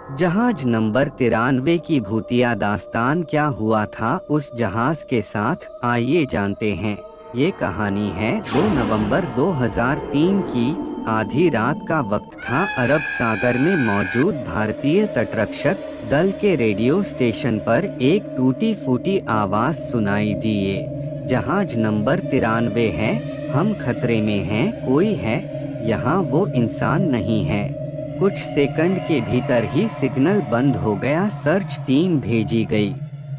जहाज नंबर 93 की भूतिया दास्तान, क्या हुआ था उस जहाज के साथ, आइए जानते हैं। ये कहानी है 2 नवंबर 2003 की। आधी रात का वक्त था। अरब सागर में मौजूद भारतीय तटरक्षक दल के रेडियो स्टेशन पर एक टूटी फूटी आवाज सुनाई दी, ये जहाज नंबर 93 है, हम खतरे में हैं, कोई है यहाँ, वो इंसान नहीं है। कुछ सेकंड के भीतर ही सिग्नल बंद हो गया। सर्च टीम भेजी गई,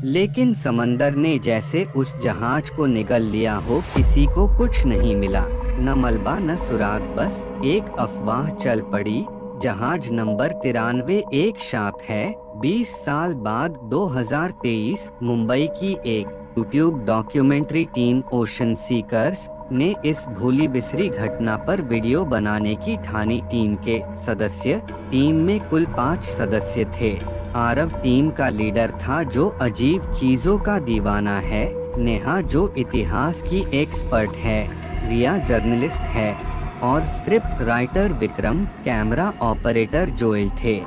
लेकिन समंदर ने जैसे उस जहाज को निगल लिया हो। किसी को कुछ नहीं मिला, न मलबा न सुराग, बस एक अफवाह चल पड़ी। जहाज नंबर 93 एक शाप है। 20 साल बाद 2023 मुंबई की एक YouTube documentary team ocean seekers ने इस भूली बिसरी घटना पर वीडियो बनाने की ठानी। टीम में कुल 5 सदस्य थे। आरव टीम का लीडर था, जो अजीब चीजों का दीवाना है। नेहा, जो इतिहास की एक्सपर्ट है। रिया जर्नलिस्ट है, और script writer Vikram, camera operator Joel थे।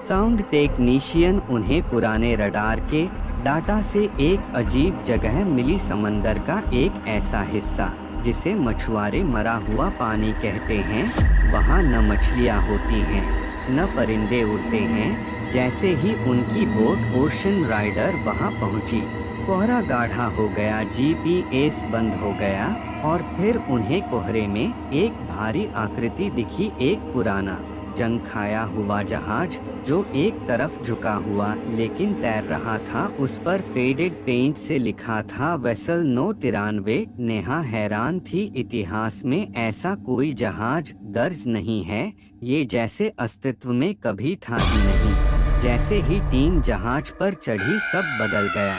साउंड टेक्नीशियन उन्हें पुराने रडार के डाटा से एक अजीब जगह मिली, समंदर का एक ऐसा हिस्सा जिसे मछुआरे मरा हुआ पानी कहते हैं। वहाँ न मछलियाँ होती हैं, न परिंदे उड़ते हैं। जैसे ही उनकी बोट ओशन राइडर वहाँ पहुँची, कोहरा गाढ़ा हो गया, जीपीएस बंद हो गया, और फिर उन्हें कोहरे में एक भारी आकृति दिखी। एक पुराना जंग खाया हुआ जहाज, जो एक तरफ झुका हुआ लेकिन तैर रहा था। उस पर फेडेड पेंट से लिखा था वेसल नो 93। नेहा हैरान थी, इतिहास में ऐसा कोई जहाज दर्ज नहीं है। ये जैसे अस्तित्व में कभी था ही नहीं। जैसे ही टीम जहाज पर चढ़ी, सब बदल गया।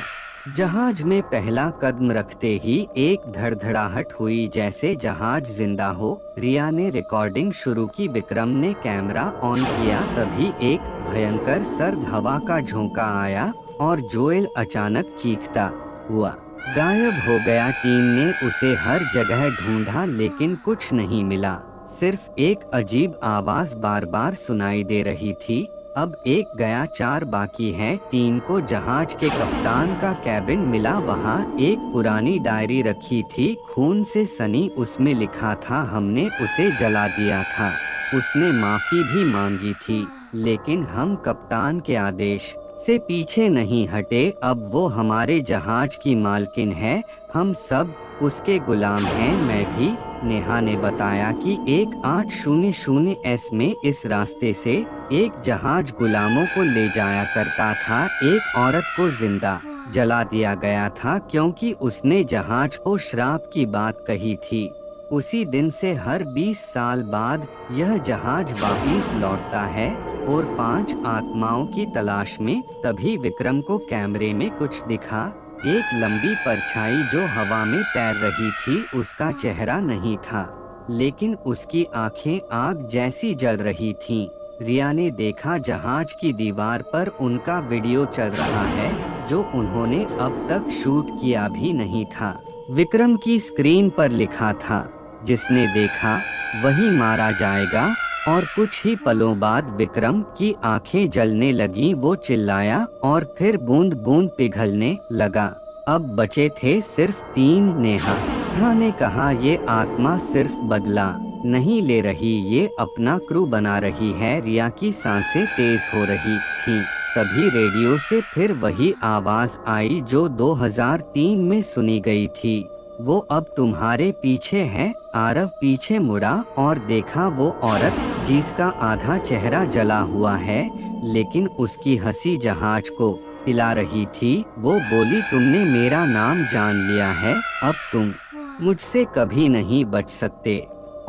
जहाज में पहला कदम रखते ही एक धड़धड़ाहट हुई, जैसे जहाज जिंदा हो। रिया ने रिकॉर्डिंग शुरू की, विक्रम ने कैमरा ऑन किया। तभी एक भयंकर सर्द हवा का झोंका आया, और जोएल अचानक चीखता हुआ गायब हो गया। टीम ने उसे हर जगह ढूंढा, लेकिन कुछ नहीं मिला। सिर्फ एक अजीब आवाज बार बार सुनाई दे रही थी, अब एक गया, 4 बाकी हैं। टीम को जहाज के कप्तान का कैबिन मिला। वहाँ एक पुरानी डायरी रखी थी, खून से सनी। उसमें लिखा था, हमने उसे जला दिया था, उसने माफी भी मांगी थी, लेकिन हम कप्तान के आदेश से पीछे नहीं हटे। अब वो हमारे जहाज की मालकिन है, हम सब उसके गुलाम हैं, मैं भी। नेहा ने बताया कि 1800 में इस रास्ते से एक जहाज गुलामों को ले जाया करता था। एक औरत को जिंदा जला दिया गया था, क्योंकि उसने जहाज को श्राप की बात कही थी। उसी दिन से हर 20 साल बाद यह जहाज वापस लौटता है, और 5 आत्माओं की तलाश में। तभी विक्रम को कैमरे में कुछ दिखा, एक लंबी परछाई जो हवा में तैर रही थी। उसका चेहरा नहीं था, लेकिन उसकी आंखें आग जैसी जल रही थीं। रिया ने देखा, जहाज की दीवार पर उनका वीडियो चल रहा है, जो उन्होंने अब तक शूट किया भी नहीं था। विक्रम की स्क्रीन पर लिखा था, जिसने देखा वही मारा जाएगा। और कुछ ही पलों बाद विक्रम की आंखें जलने लगी। वो चिल्लाया, और फिर बूंद बूंद पिघलने लगा। अब बचे थे सिर्फ 3। नेहा ने कहा, ये आत्मा सिर्फ बदला नहीं ले रही, ये अपना क्रू बना रही है। रिया की सांसें तेज हो रही थीं। तभी रेडियो से फिर वही आवाज आई, जो 2003 में सुनी गई थी, वो अब तुम्हारे पीछे है। आरव पीछे मुड़ा और देखा वो औरत, जिसका आधा चेहरा जला हुआ है, लेकिन उसकी हंसी जहाज को हिला रही थी। वो बोली, तुमने मेरा नाम जान लिया है, अब तुम मुझसे कभी नहीं बच सकते।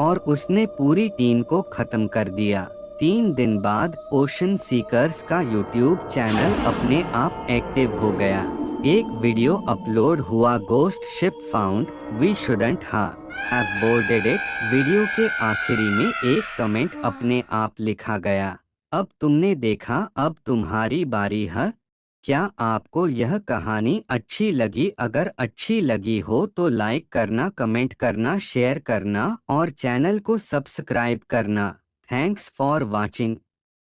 और उसने पूरी टीम को खत्म कर दिया। 3 दिन बाद ओशन सीकर्स का यूट्यूब चैनल अपने आप एक्टिव हो गया। एक वीडियो अपलोड हुआ, ghost ship found, we shouldn't have boarded it. Video के आखिरी में एक कमेंट अपने आप लिखा गया, अब तुमने देखा, अब तुम्हारी बारी है। क्या आपको यह कहानी अच्छी लगी? अगर अच्छी लगी हो तो लाइक करना, कमेंट करना, शेयर करना और चैनल को सब्सक्राइब करना। Thanks for watching.